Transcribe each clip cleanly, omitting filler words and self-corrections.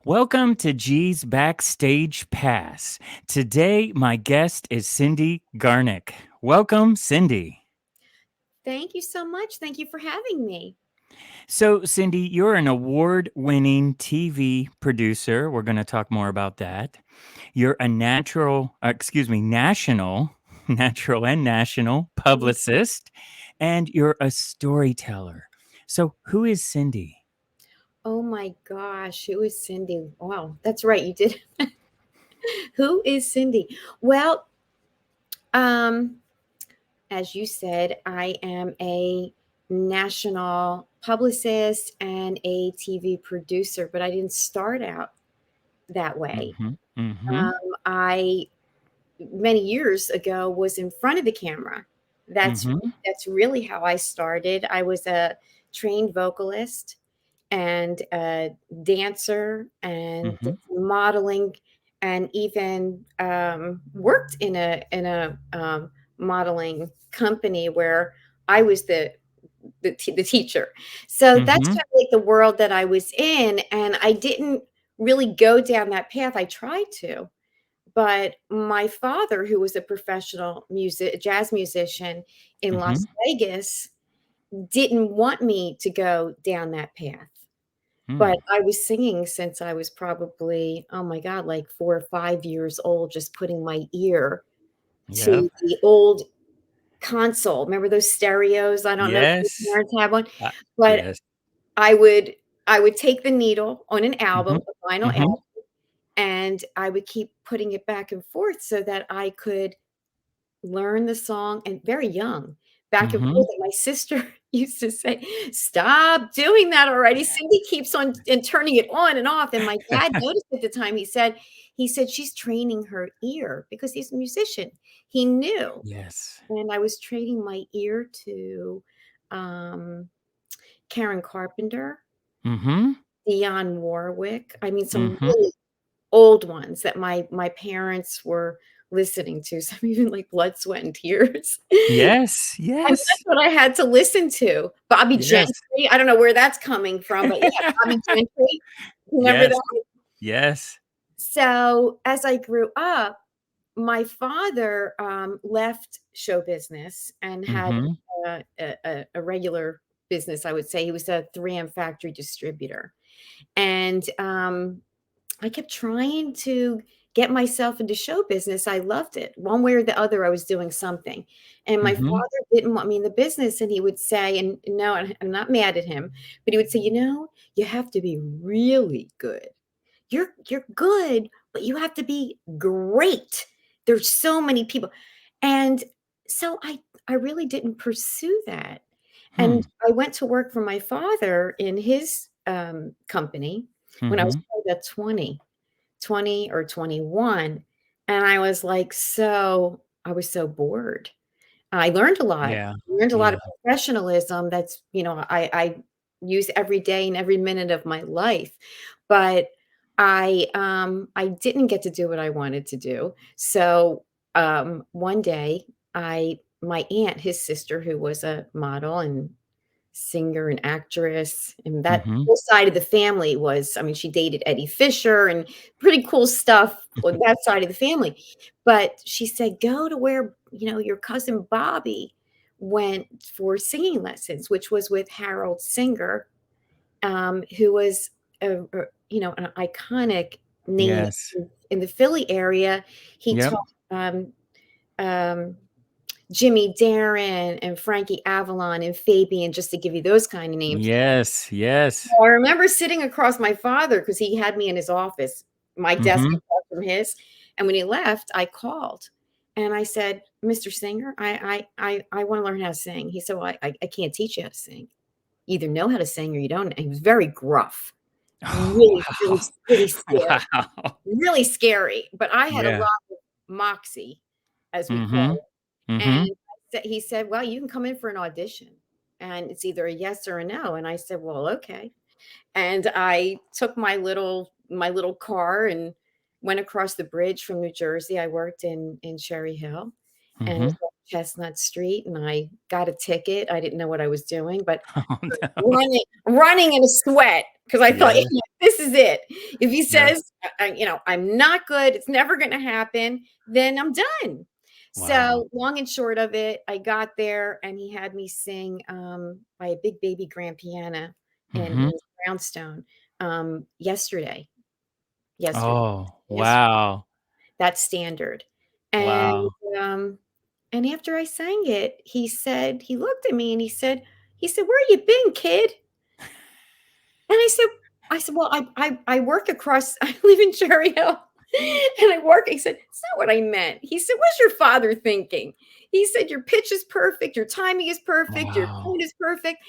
Welcome to G's Backstage Pass. Today, my guest is Cindy Garnick. Welcome, Cindy. Thank you so much. Thank you for having me. So, Cindy, you're an award winning TV producer. We're going to talk more about that. You're a natural and national Mhm. publicist, and you're a storyteller. So, who is Cindy? Oh my gosh, who is Cindy? Wow, that's right, you did. Who is Cindy? Well, um, as you said, I am a national publicist and a TV producer, but I didn't start out that way. Mm-hmm. Mm-hmm. I many years ago was in front of the camera. That's Mm-hmm. that's really how I started. I was a trained vocalist and a dancer and did Mm-hmm. some modeling and even worked in a modeling company where I was the teacher. So that's Mm-hmm. kind of like the world that I was in, and I didn't really go down that path. I tried to, but my father, who was a professional jazz musician in Mm-hmm. Las Vegas, didn't want me to go down that path. But Mm. I was singing since I was probably, oh my god, like 4 or 5 years old, just putting my ear Yep. to the old console. Remember those stereos? I don't know if your Yes. parents have one, Uh, but yes. I would I would take the needle on an album, Mhm. a vinyl Mhm. album, and I would keep putting it back and forth so that I could learn the song, and very young, back and Mhm. forth, and my sister used to say, "Stop doing that already, Cindy keeps on and turning it on and off," and my dad noticed at the time, he said, "She's training her ear," because he's a musician. He knew, Yes. and I was training my ear to, um, Karen Carpenter, Mhm. Dionne Warwick, I mean, some Mhm. really old ones that my parents were listening to, some even like Blood, Sweat, and Tears. Yes. And Yes. that's what I had to listen to. Bobby Yes. Gentry, I don't know where that's coming from, but yeah, Bobby Gentry. Remember Yes. that? Yes. So, as I grew up, my father, left show business and had Mhm. a regular business, I would say. He was a 3M factory distributor. And, I kept trying to get myself into show business. I loved it. One way or the other, I was doing something. And my Mhm. father didn't want me in the business. And he would say, and no, and I'm not mad at him, but he would say, you have to be really good. You're good, but you have to be great. There's so many people. And so I really didn't pursue that. Hmm. And I went to work for my father in his company when I was Mhm. probably about 20 or 21, and I was so bored. I learned a lot. Yeah. Learned a lot Yeah. of professionalism that's, I use every day and every minute of my life, but I didn't get to do what I wanted to do. So, one day, I my aunt, his sister, who was a model and singer and actress, and that Mhm. whole side of the family was, I mean, she dated Eddie Fisher and pretty cool stuff on that side of the family. But she said, "Go to where, your cousin Bobby went for singing lessons," which was with Harold Singer, who was an iconic name Yes. in the Philly area. He Yep. taught um, um, Jimmy Darren and Frankie Avalon and Fabian, just to give you those kind of names. Yes. Yes. Well, I remember sitting across my father because he had me in his office, my desk Mhm. across from his, and when he left, I called, and I said, "Mr. Singer, I wanna learn how to sing." He said, "Well, I can't teach you how to sing. You either know how to sing or you don't." And he was very gruff, Oh, really, really, wow. really scary, Wow. really scary, but I had a Yeah. lot of moxie, as we call Mhm. it, and Mhm. he said, "Well, you can come in for an audition, and it's either a yes or a no." And I said, "Well, okay." And I took my little car and went across the bridge from New Jersey. I worked in Cherry Hill, and it was Mhm. on Chestnut Street, and I got a ticket. I didn't know what I was doing, but Oh, no. running in a sweat because I thought, Yes. "This is it. If he Yeah. says, I'm not good, it's never going to happen, then I'm done. Wow. So long and short of it, I got there and he had me sing by a big baby grand piano in Mhm. Brownstone yesterday. Yesterday. Oh, Yesterday. wow. That's standard. And Wow. um, and after I sang it, he looked at me and he said, "Where you been, kid?" And I said, "Well, I work across, I live in Cherry Hill and I work." He said, "It's not what I meant." He said, "What's your father thinking?" He said, "Your pitch is perfect, your timing is perfect, your Wow. tone is perfect."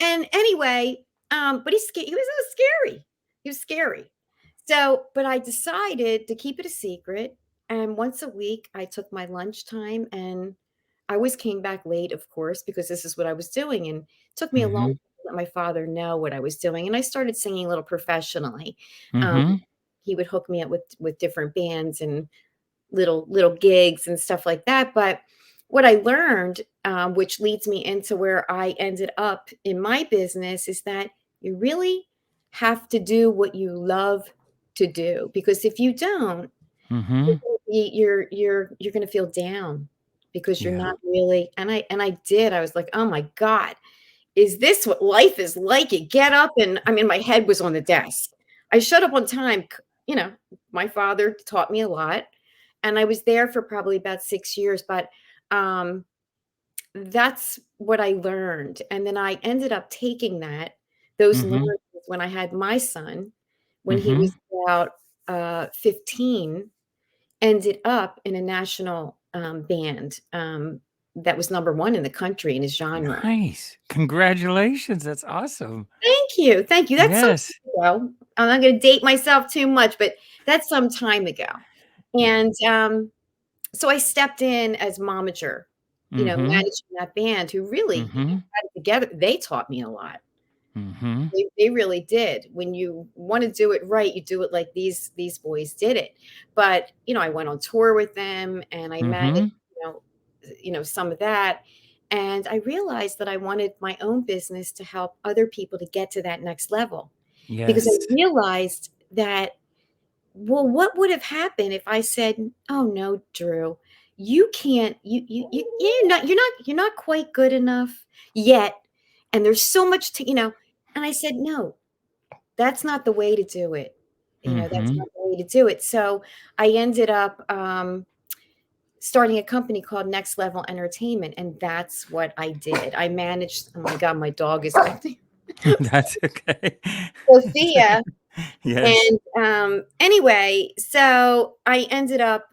And anyway, but he was scary. He was scary. So, but I decided to keep it a secret. And once a week, I took my lunchtime and I always came back late, of course, because this is what I was doing. And it took me a long time Mhm. to let my father know what I was doing. And I started singing a little professionally. Um, Mhm. he would hook me up with different bands and little gigs and stuff like that. But what I learned, which leads me into where I ended up in my business, is that you really have to do what you love to do, because if you don't, Mhm. you're going to feel down because you're Yeah. not really. And I was like, oh my god, is this what life is like? You get up, and I mean, my head was on the desk. I showed up on time. You know, my father taught me a lot, and I was there for probably about 6 years. But um, that's what I learned, and then I ended up taking those Mhm. learnings when I had my son, when he was Mhm. about 15, ended up in a national band that was number one in the country in his genre. Nice. Congratulations. That's awesome. Thank you, thank you. That's some Yes. time ago. I'm not gonna date myself too much, but that's some time ago. Yeah. And, so I stepped in as momager, Mhm. managing that band who really, Mhm. got it together. They taught me a lot. Mhm. They really did. When you wanna do it right, you do it like these boys did it. But, I went on tour with them and I managed, Mhm. you know some of that, and I realized that I wanted my own business to help other people to get to that next level, because I Yes. realized that, well, what would have happened if I said, "Oh, no, Drew, you can't you're not quite good enough yet, and there's so much to," and I said, "No, that's not the way to do it. That's Mhm. not the way to do it." So, I ended up, starting a company called Next Level Entertainment, and that's what I did. I managed Oh my god, my dog is acting That's okay. Sophia. Yes. And, anyway, so I ended up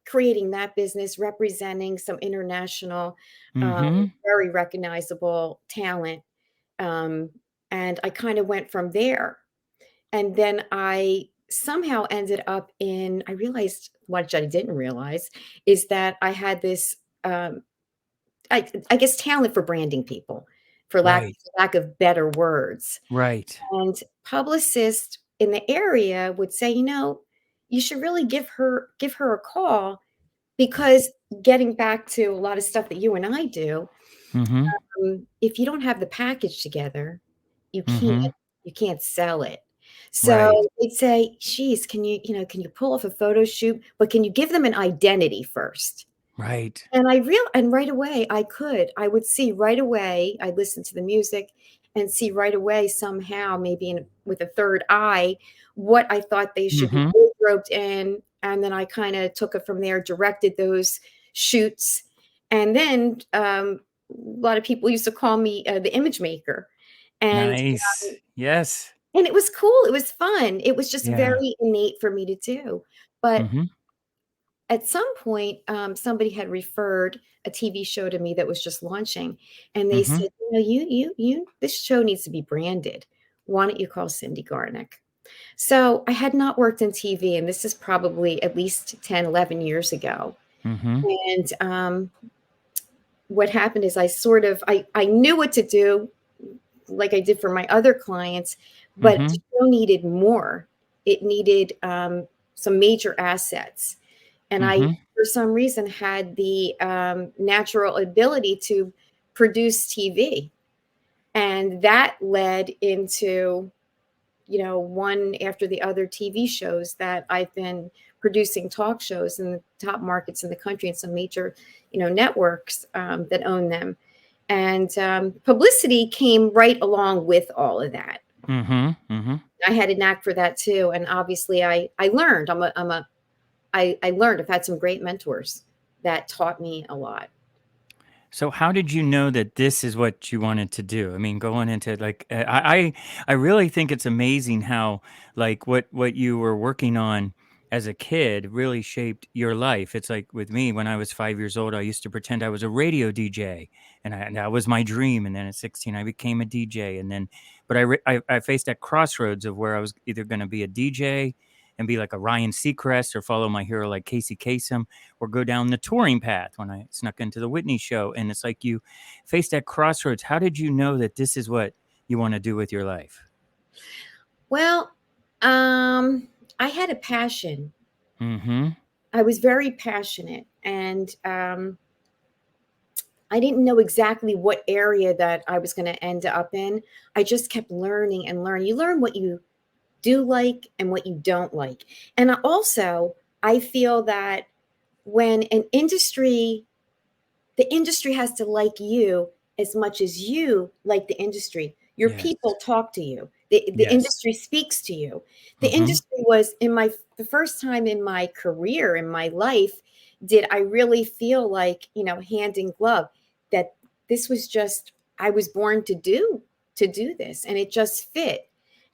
creating that business, representing some international, um, Mhm. very recognizable talent, um, and I kinda went from there. And then I somehow ended up I realized, what I didn't realize, is that I had this, I guess, talent for branding people, for Right. lack of better words. Right. And publicists in the area would say, "You should really give her a call," because, getting back to a lot of stuff that you and I do, Mhm. if you don't have the package together, you can't Mhm. you can't sell it. So Right. they'd say, "Geez, can you pull off a photo shoot, but can you give them an identity first?" Right. And right away, I would see right away. I'd listen to the music and see right away, somehow, maybe with a third eye, what I thought they should be Mhm. wardrobed in, and then I kinda took it from there, directed those shoots, and then, a lot of people used to call me, the image maker, and Nice. Yes. and it was cool, it was fun, it was just Yeah. very innate for me to do. But Mhm. at some point, somebody had referred a TV show to me that was just launching, and they Mhm. said, this show needs to be branded. Why don't you call Cindy Garnick?" So I had not worked in TV, and this is probably at least 10, 11 years ago. Mhm. And what happened is I knew what to do, like I did for my other clients, but the Mhm. show needed more. It needed some major assets. And I, Mhm. for some reason, had the natural ability to produce TV. And that led into, one after the other TV shows that I've been producing, talk shows in the top markets in the country and some major, networks that own them. And publicity came right along with all of that. Mm-hmm. Mm-hmm. I had a knack for that too. And obviously I learned. I learned. I've had some great mentors that taught me a lot. So how did you know that this is what you wanted to do? I mean, going into like I really think it's amazing how like what you were working on as a kid really shaped your life. It's like with me when I was 5 years old, I used to pretend I was a radio DJ, and that was my dream. And then at 16, I became a DJ, and then but I faced that crossroads of where I was either going to be a DJ and be like a Ryan Seacrest or follow my hero like Casey Kasem or go down the touring path when I snuck into the Whitney show. And it's like you face that crossroads. How did you know that this is what you want to do with your life? Well, I had a passion. Mm-hmm. I was very passionate, and I didn't know exactly what area that I was going to end up in. I just kept learning and learning. You learn what you do like and what you don't like. And I feel that when the industry has to like you as much as you like the industry. Your Yes. people talk to you. The Yes. industry speaks to you. The Mm-hmm. industry was the first time in my career, in my life, did I really feel like, hand in glove, that this was just, I was born to do this, and it just fit.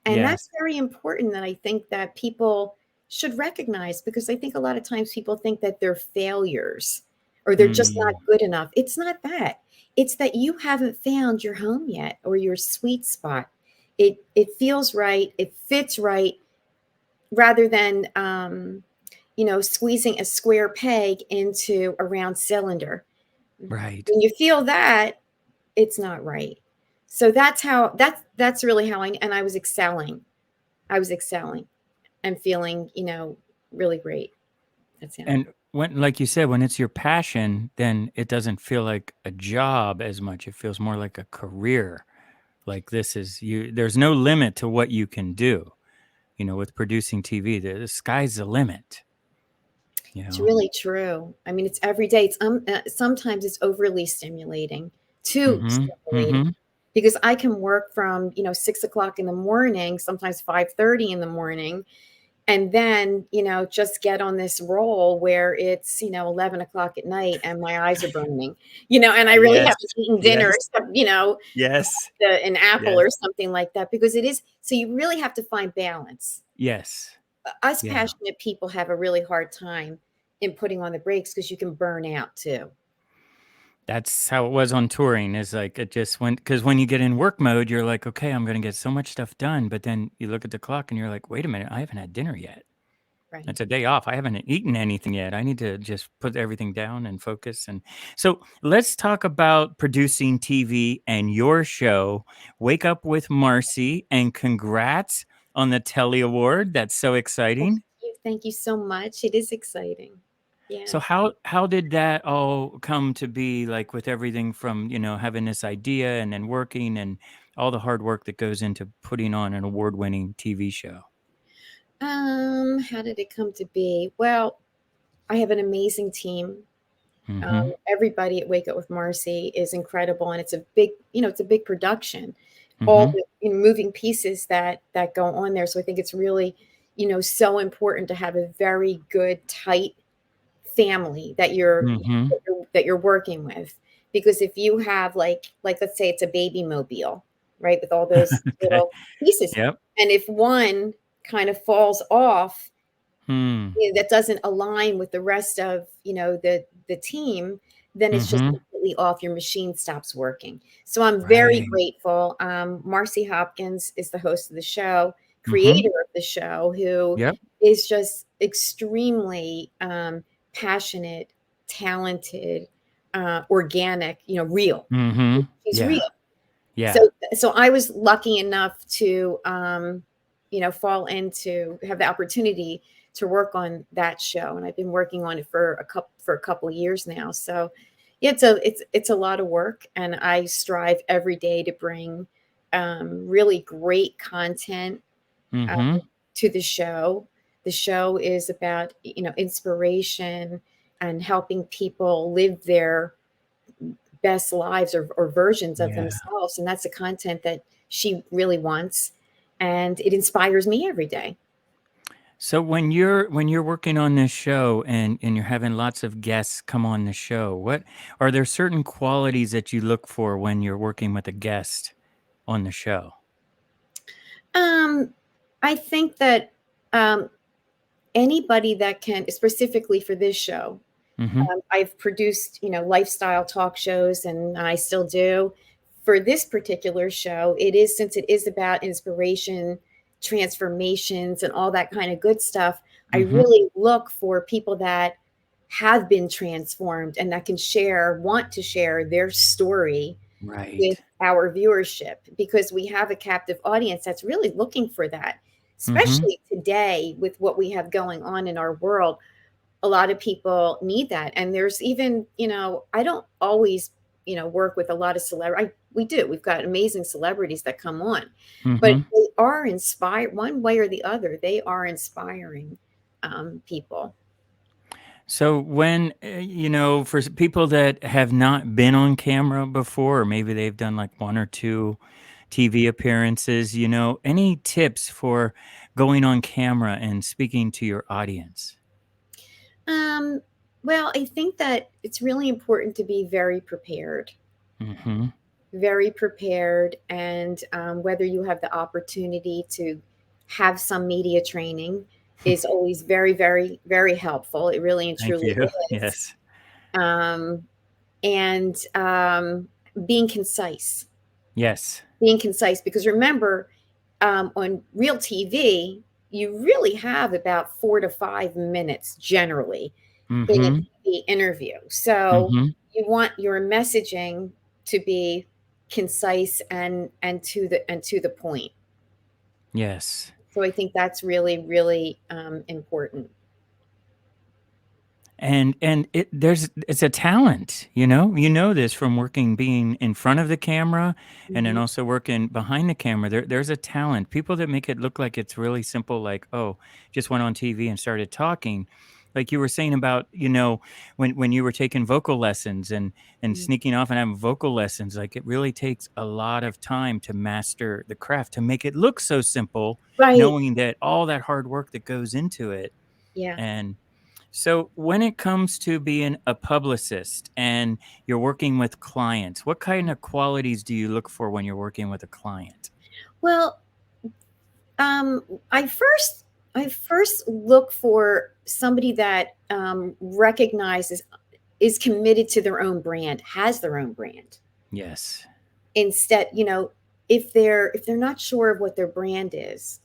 And that's Yes. very important, that I think that people should recognize, because I think a lot of times people think that they're failures or they're just not Mm. good enough. It's not that. It's that you haven't found your home yet, or your sweet spot. It feels right. It fits right, rather than squeezing a square peg into a round cylinder. Right. When you feel that, it's not right. So that's really how I was excelling. I was excelling and feeling, really great. That's how. And when, like you said, when it's your passion, then it doesn't feel like a job as much. It feels more like a career. Like this is you, there's no limit to what you can do, with producing TV. The sky's the limit, you It's know? really true. I mean, it's every day. It's sometimes it's overly stimulating, too Mm-hmm. stimulating, Mm-hmm. because I can work from 6 o'clock in the morning, sometimes 5:30 in the morning, and then just get on this roll where it's 11 o'clock at night and my eyes are burning, and I really Yes. haven't eaten dinner Yes. except Yes. an apple Yes. or something like that, because it is. So you really have to find balance. Yes. Us Yeah. passionate people have a really hard time in putting on the brakes, because you can burn out too. That's how it was on touring. Is like it just went because when you get in work mode, you're like, okay, I'm gonna get so much stuff done. But then you look at the clock and you're like, wait a minute, I haven't had dinner yet. Right. It's a day off. I haven't eaten anything yet. I need to just put everything down and focus. And so let's talk about producing TV and your show, Wake Up with Marci. And congrats on the Telly Award. That's so exciting. Thank you so much. It is exciting. So Yes. how did that all come to be, like with everything from, having this idea and then working and all the hard work that goes into putting on an award-winning TV show? How did it come to be? Well, I have an amazing team. Mhm. Everybody at Wake Up with Marcy is incredible, and it's a big production. All Mhm. the moving pieces that go on there. So I think it's really, so important to have a very good, tight family that you're Mhm. that you're, that you're working with. Because if you have like let's say it's a baby mobile, right, with all those Okay. little pieces, Yep. and if one kind of falls off, Hmm. that doesn't align with the rest of the team, then it's just Mhm. completely off. Your machine stops working. So I'm very Right. grateful. Marcy Hopkins is the host of the show, Mhm. creator of the show, who Yep. is just extremely passionate, talented, organic, real. Mhm. She's real. Yeah. So Yeah. so I was lucky enough to fall into have the opportunity to work on that show, and I've been working on it for a couple of years now. So yeah, it's a lot of work, and I strive every day to bring really great content Mhm. to the show. The show is about, inspiration and helping people live their best lives, or versions of Yeah. themselves. And that's the content that she really wants. And it inspires me every day. So when you're working on this show and you're having lots of guests come on the show, what are there certain qualities that you look for when you're working with a guest on the show? Um, I think that um, anybody that can, specifically for this show, Mhm. I've produced, lifestyle talk shows, and I still do. For this particular show, since it is about inspiration, transformations, and all that kind of good stuff, I Mhm. really look for people that have been transformed and that want to share their story with Right. our viewership, because we have a captive audience that's really looking for that, Mhm. especially today with what we have going on in our world. A lot of people need that. And there's even, I don't always, work with a lot of celebrity. We do. We've got amazing celebrities that come on, but Mhm. they are inspired one way or the other. They are inspiring people. So when for people that have not been on camera before, or maybe they've done like one or two TV appearances, any tips for going on camera and speaking to your audience? Um, well, I think that it's really important to be Mhm. very prepared, and whether you have the opportunity to have some media training is always very, very, very helpful. It really and Thank truly you. is. Yes. Um, and being concise, Yes. because remember, on real TV, you really have about 4 to 5 minutes generally in a Mhm. TV interview. So Mhm. you want your messaging to be concise and to the point. Yes. So I think that's really, really important. And it's a talent, you know this from working being in front of the camera and then Mhm. also working behind the camera. There's a talent. People that make it look like it's really simple, like, oh, just went on TV and started talking. Like you were saying about, when you were taking vocal lessons and Mhm. sneaking off and having vocal lessons, like it really takes a lot of time to master the craft to make it look so simple, Right. knowing that all that hard work that goes into it. Yeah. And so, when it comes to being a publicist and you're working with clients, what kind of qualities do you look for when you're working with a client? Well, Um, I first I first look for somebody that recognizes, is committed to their own brand, has their own brand. Yes. Instead, if they're not sure of what their brand is,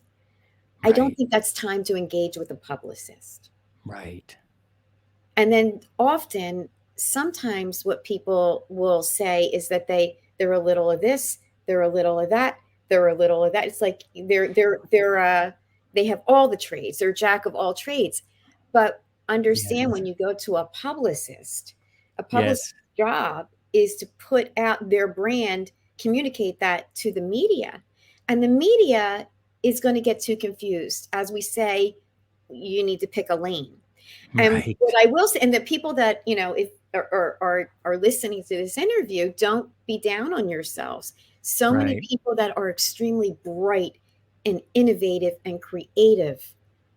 I don't Right. think that's time to engage with a publicist. Right. And then often, sometimes what people will say is that they're a little of this, they're a little of that, they're a little of that. It's like they have all the trades. They're a jack of all trades. But understand, Yes. when you go to a publicist Yes. job is to put out their brand, communicate that to the media. And the media is going to get too confused. As we say, you need to pick a lane. And what Right. I will say, and the people that, if are listening to this interview, don't be down on yourselves. So many Right. people that are extremely bright and innovative and creative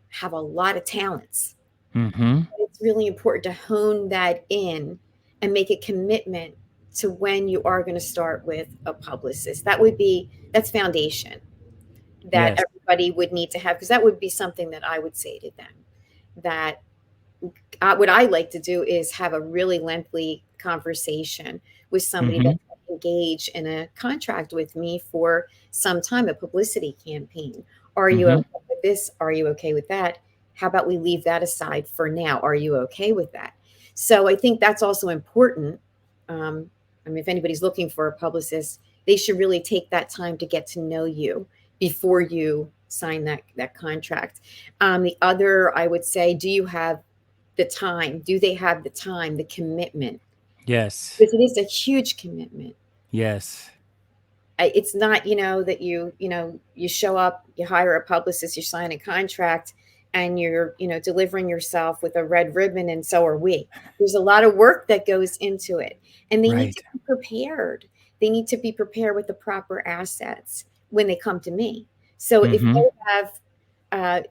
have a lot of talents. Mhm. It's really important to hone that in and make a commitment to when you are going to start with a publicist. That's foundation that Yes. everybody would need to have, because that would be something that I would say to them, that what I like to do is have a really lengthy conversation with somebody Mhm. that's engaged in a contract with me for some time, a publicity campaign. Are you Mhm. okay with this? Are you okay with that? How about we leave that aside for now? Are you okay with that? So I think that's also important. Um, I mean, if anybody's looking for a publicist, they should really take that time to get to know you before you sign that contract. The other, I would say, do you have the time? Do they have the time, the commitment? Yes. Because it is a huge commitment. Yes. it's not, that you show up, you hire a publicist, you sign a contract, and you're, delivering yourself with a red ribbon, and so are we. There's a lot of work that goes into it, and they need to Right. be prepared. They need to be prepared with the proper assets when they come to me. So if Mm-hmm. they have,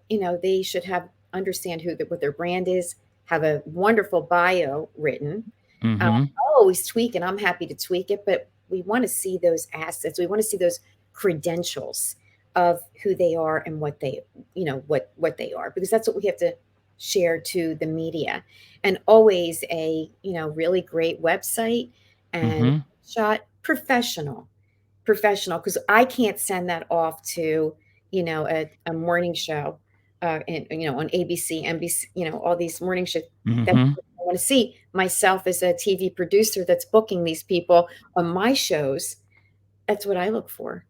they should have understand what their brand is, have a wonderful bio written. Mm-hmm. I'll always tweak, and I'm happy to tweak it, but we want to see those assets. We want to see those credentials of who they are and what they, what they are, because that's what we have to share to the media. And always a, really great website and Mm-hmm. shot professional, because I can't send that off to, a morning show, and on ABC, NBC, all these morning shows. That Mm-hmm. I want to see myself as a TV producer that's booking these people on my shows. That's what I look for.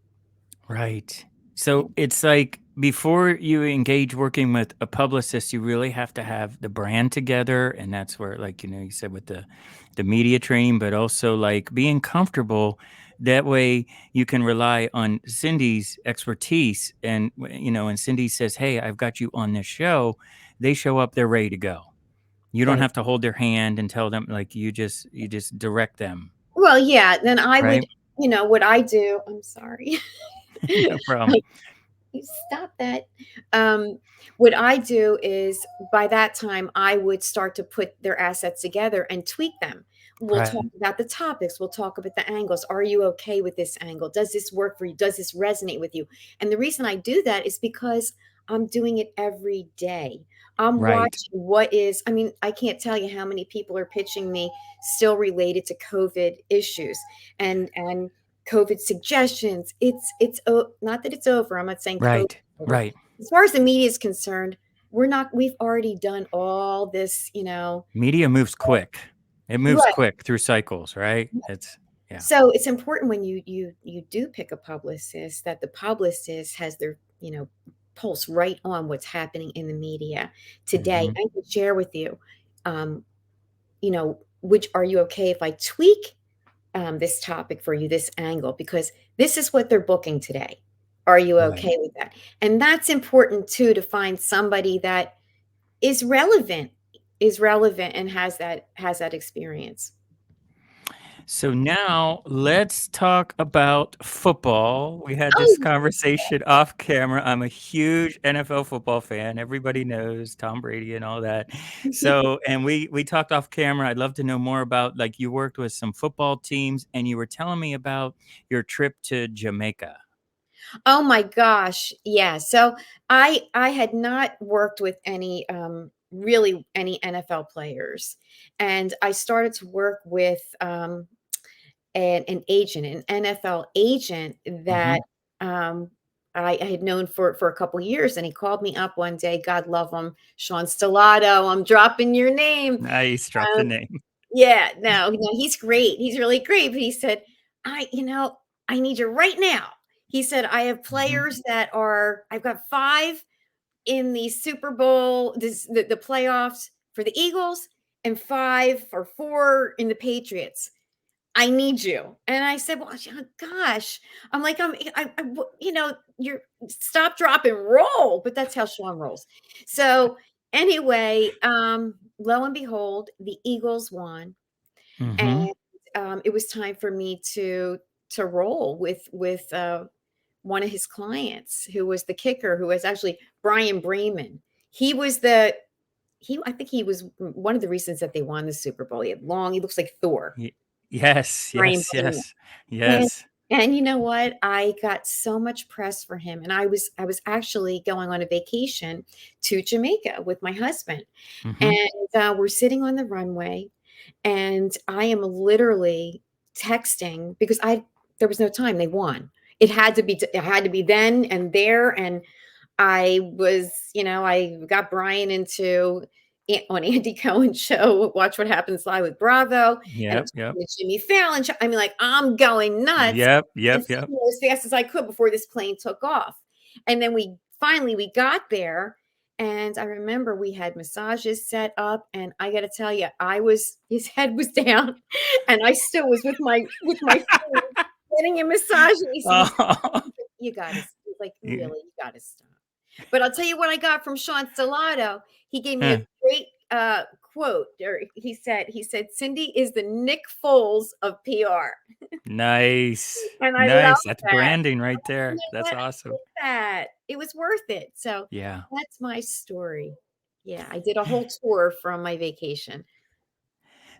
Right. So it's like before you engage working with a publicist, you really have to have the brand together. And that's where, like, you said with the media training, but also like being comfortable. That way you can rely on Cindy's expertise. And, when Cindy says, hey, I've got you on this show, they show up, they're ready to go. You don't Right. have to hold their hand and tell them, like, you just direct them. Well, yeah, then I would, Right. what I do, I'm sorry. No problem. You stop that. Um, what I do is by that time, I would start to put their assets together and tweak them. We'll talk Right. about the topics. We'll talk about the angles. Are you okay with this angle? Does this work for you? Does this resonate with you? And the reason I do that is because I'm doing it every day. I'm Right. watching I mean, I can't tell you how many people are pitching me still related to COVID issues and COVID suggestions. It's not that it's over. I'm not saying COVID Right. is over. Right. As far as the media is concerned, we've already done all this, Media moves quick. It moves right. quick through cycles, right? It's yeah. So it's important when you do pick a publicist that the publicist has their, pulse right on what's happening in the media today. Mhm. I can share with you, um, which are you okay if I tweak this topic for you, this angle, because this is what they're booking today. Are you Right. okay with that? And that's important too, to find somebody that is relevant and has that experience. So now let's talk about football. We had this Oh, conversation off camera. I'm a huge NFL football fan. Everybody knows Tom Brady and all that. So, and we talked off camera. I'd love to know more about, like, you worked with some football teams and you were telling me about your trip to Jamaica. oh my gosh. Yeah. So I had not worked with any really any NFL players. And I started to work with an agent, an NFL agent that Mhm. um, I had known for a couple years, and he called me up one day. God love him, Sean Stellato. I'm dropping your name. Nice. Drop the Um, name. yeah, no, he's great. He's really great. But he said, I need you right now. He said, I have Mhm. players I've got 5 in the Super Bowl, the playoffs for the Eagles, and 5 or 4 in the Patriots. I need you. And I said, well, gosh, I'm like, you're stop, drop, and roll. But that's how Sean rolls. So anyway, lo and behold, the Eagles won. Mhm. And it was time for me to roll with one of his clients who was the kicker, who was actually Brian Bremen. He was I think he was one of the reasons that they won the Super Bowl. He looks like Thor. Y yes, Brian yes, Bremen. yes, And yes. and you know what? I got so much press for him, and I was actually going on a vacation to Jamaica with my husband, Mhm. and, we're sitting on the runway, and I am literally texting because I there was no time, they won. It had to be then and there, and I got Brian into on Andy Cohen's show, Watch What Happens Live with Bravo, and I'm Yep, yep. talking to Jimmy Fallon show. I mean, like, I'm going nuts Yep, and yep, yep. singing as fast as I could before this plane took off. And then we got there, and I remember we had massages set up, and I gotta tell you, his head was down, and I still was with my phone getting a massage, and he sees me. Oh, He's like, "You gotta," he's like, yeah. "Really, you gotta stop." But I'll tell you what I got from Sean Stellato. He gave me a Huh. great, quote, or he said, "Cindy is the Nick Foles of PR," Nice. and I love Nice. That's that. branding right You there. know That's what? I awesome. did that. It was worth it. So Yeah. that's my story. Yeah, I did a whole tour from my vacation.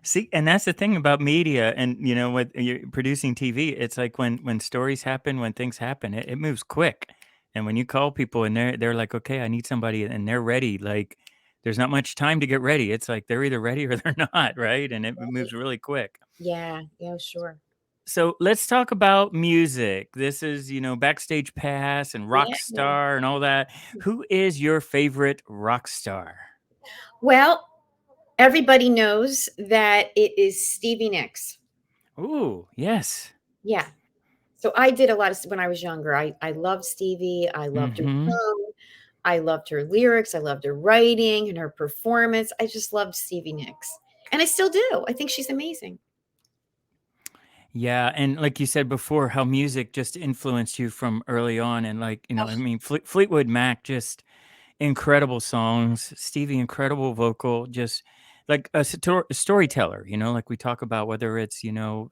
See, and that's the thing about media and, with you're producing TV, it's like when stories happen, when things happen, it moves quick. And when you call people and they're like, "Okay, I need somebody," and they're ready, like there's not much time to get ready. It's like they're either ready or they're not, right? And it Right? moves really quick. Yeah, yeah, sure. So let's talk about music. This is, Backstage Pass and Yeah. Rockstar and all that. Who is your favorite rock star? Well, everybody knows that it is Stevie Nicks. Ooh, yes. Yeah. So I did a lot of when I was younger. I loved Stevie. I loved her Mhm. tone. I loved her lyrics. I loved her writing and her performance. I just loved Stevie Nicks. And I still do. I think she's amazing. Yeah, and like you said before, how music just influenced you from early on, and like I Oh, mean, Fleetwood Mac, just incredible songs. Stevie, incredible vocal, just like a storyteller. Like we talk about whether it's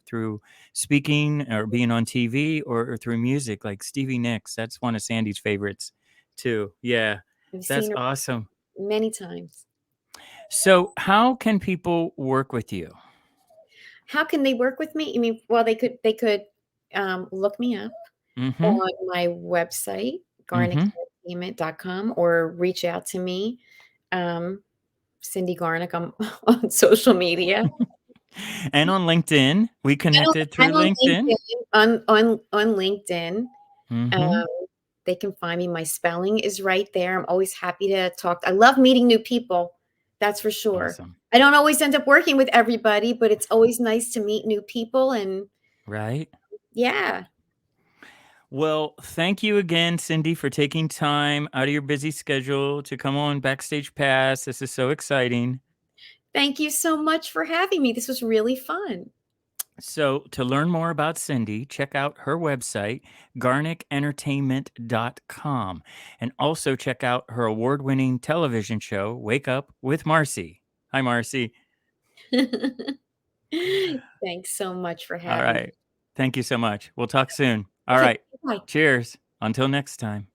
through speaking or being on TV or through music. Like Stevie Nicks, that's one of Sandy's favorites too. Yeah, I've that's seen her awesome. many times. So, how can people work with you? How can they work with me? I mean, well, they could look me up Mm-hmm. on my website, Mm-hmm. garnickentertainment.com, or reach out to me, um, Cindy Garnick, on on social media. And on LinkedIn, we I'm on connected through I'm on LinkedIn. LinkedIn. On LinkedIn. Mm-hmm. Um, they can find me. My spelling is right there. I'm always happy to talk. I love meeting new people. That's for sure. Awesome. I don't always end up working with everybody, but it's always nice to meet new people, and Right. yeah. Well, thank you again, Cindy, for taking time out of your busy schedule to come on Backstage Pass. This is so exciting. Thank you so much for having me. This was really fun. So, to learn more about Cindy, check out her website, garnickentertainment.com, and also check out her award winning television show, Wake Up with Marci. Hi, Marcy. Thanks so much for All having me. right. Thank you so much. We'll talk soon. All Okay, right. bye. Cheers. Until next time.